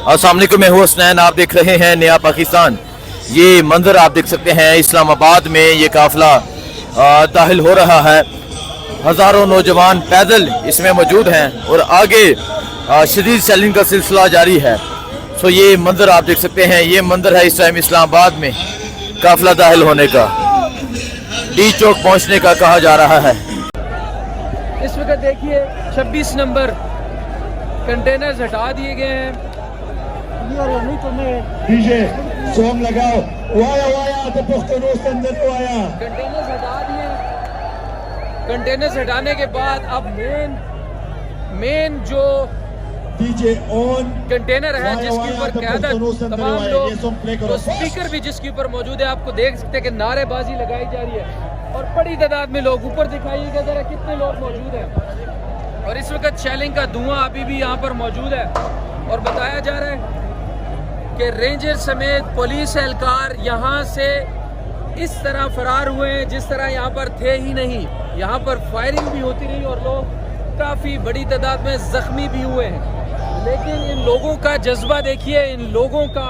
अस्सलाम वालेकुम, मैं हूं हसनैन। आप देख रहे हैं नया पाकिस्तान। ये मंजर आप देख सकते हैं इस्लामाबाद में ये काफिला दाखिल हो रहा है। हज़ारों नौजवान पैदल इसमें मौजूद हैं और आगे शदीद सेलिंग का सिलसिला जारी है। सो ये मंजर आप देख सकते हैं, ये मंजर है इस टाइम इस्लामाबाद में काफिला दाखिल होने का, डी चौक पहुंचने का कहा जा रहा है। इस वक्त देखिए 26 नंबर कंटेनर्स हटा दिए गए हैं। डीजे सॉन्ग लगाओ, वाया वाया तो पुख्तनों के अंदर को आया। कंटेनर्स हटा दिए। कंटेनर्स हटाने के बाद अब मेन जो डीजे ऑन कंटेनर है जिसके ऊपर क़यादत तमाम लोग, तो स्पीकर भी जिसके ऊपर मौजूद है, आपको देख सकते हैं कि नारेबाजी लगाई जा रही है और बड़ी तादाद में लोग, ऊपर दिखाइएगा जरा कितने लोग मौजूद हैं। और इस वक्त शेलिंग का धुआं अभी भी यहाँ पर मौजूद है और बताया जा रहा है कि रेंजर समेत पुलिस एहलकार यहाँ से इस तरह फरार हुए हैं जिस तरह यहाँ पर थे ही नहीं। यहाँ पर फायरिंग भी होती रही और लोग काफ़ी बड़ी तादाद में ज़ख्मी भी हुए हैं। लेकिन इन लोगों का जज्बा देखिए, इन लोगों का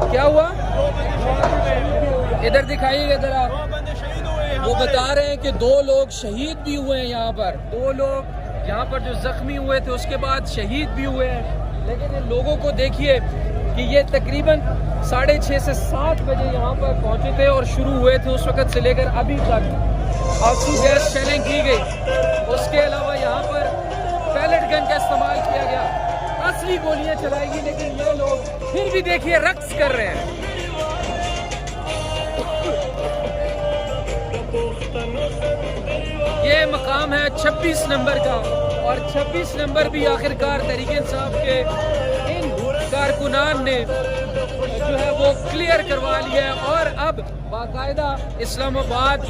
क्या हुआ, इधर दिखाइएगा जरा। वो बता रहे हैं कि 2 लोग शहीद भी हुए हैं यहाँ पर, 2 लोग यहाँ पर जो जख्मी हुए थे उसके बाद शहीद भी हुए हैं। लेकिन इन लोगों को देखिए कि ये तकरीबन 6:30 से 7 बजे यहाँ पर पहुँचे थे और शुरू हुए थे उस वक़्त से लेकर अभी तक आंसू गैस शेलिंग की गई। उसके अलावा यहाँ पर पैलेट गन का इस्तेमाल किया गया, असली गोलियाँ चलाई गई। लेकिन ये लोग फिर भी देखिए रक्स कर रहे हैं। ये मकाम है 26 नंबर का और 26 नंबर भी आखिरकार तहरीक इंसाफ के इन कारकुनान ने जो है वो क्लियर करवा लिया है। और अब बाकायदा इस्लामाबाद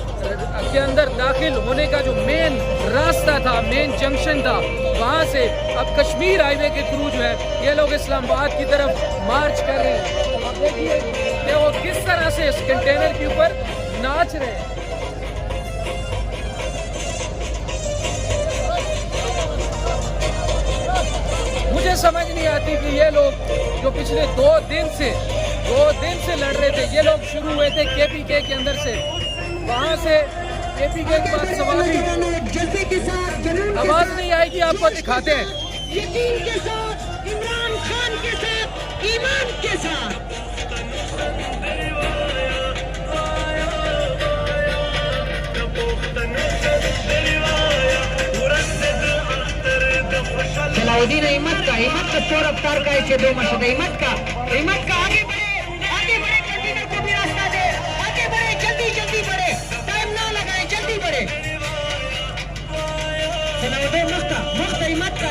के अंदर दाखिल होने का जो मेन रास्ता था, मेन जंक्शन था, वहाँ से अब कश्मीर हाईवे के थ्रू जो है ये लोग इस्लामाबाद की तरफ मार्च कर रहे हैं। अब देखिए कि वो किस तरह से इस कंटेनर के ऊपर नाच रहे हैं। मुझे समझ नहीं आती कि ये लोग जो पिछले 2 दिन से लड़ रहे थे, ये लोग शुरू हुए थे केपीके के अंदर से, वहां से केपीके के बाद सवारी आवाज नहीं आएगी, आपको दिखाते हैं। यकीन के साथ, इमरान खान के साथ, ईमान के साथ सलाउद्दीन अहमद का चोर अवतार का एक 2 मशहद अहमद का आगे बढ़े, कंटेनर को भी रास्ता दे, आगे बढ़े, जल्दी बढ़े, टाइम ना लगाए, जल्दी बढ़े। सलाउद्दीन मुफ्त अहमद का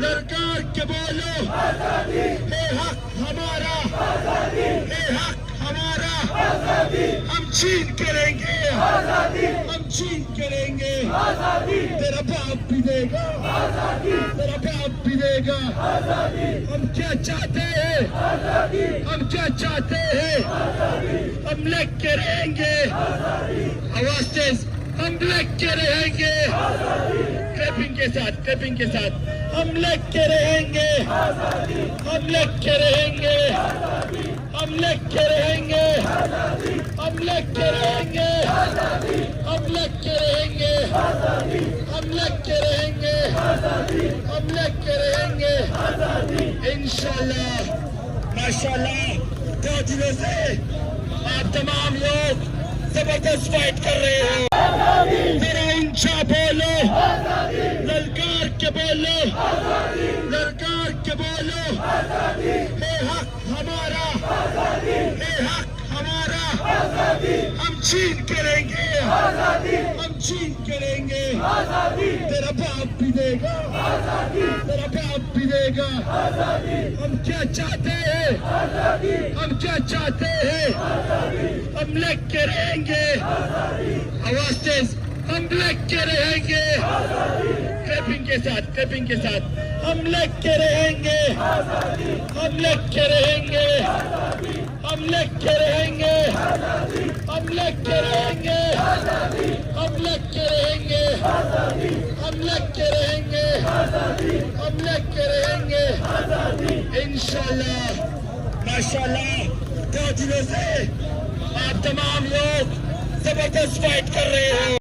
ललकार के बोलो, हे हक हमारा, हम छीन करेंगे, हम छीन करेंगे, तेरा बाप भी देगा, तेरा बाप भी देगा। हम क्या चाहते हैं, हम क्या चाहते हैं, हम लेके रहेंगे, आवाज तेज, हम लेके रहेंगे, क्लैपिंग के साथ हम लेके रहेंगे, हम लेके रहेंगे, हम लेके रहेंगे, हम लेके रहेंगे, हम लेके रहेंगे, हम लेके रहेंगे, हम लेके रहेंगे इंशाल्लाह। माशाल्लाह दो दिनों से आप तमाम लोग जबरदस्त फाइट कर रहे हो। जरा ऊंचा बोलो, ललकार के बोलो, ललकार के बोलो, ये हक हमारा, ये हक हमारा, हम छीन के लेंगे, हम छीन के लेंगे। तेरा बाप भी देगा, तेरा बाप भी देगा। हम क्या चाहते हैं, हम क्या चाहते हैं, हम लेके रहेंगे, आवाज तेज, हम लेके रहेंगे, क्लैपिंग के साथ, क्लैपिंग के साथ, हम लेके रहेंगे, हम लेके रहेंगे, हम लेके रहेंगे, हम लेके रहेंगे, हम लेके रहेंगे, हम लेके रहेंगे, हम लेके रहेंगे इंशाल्लाह। माशाल्लाह, 2 दिनों से आप तमाम लोग जबरदस्त फाइट कर रहे हो।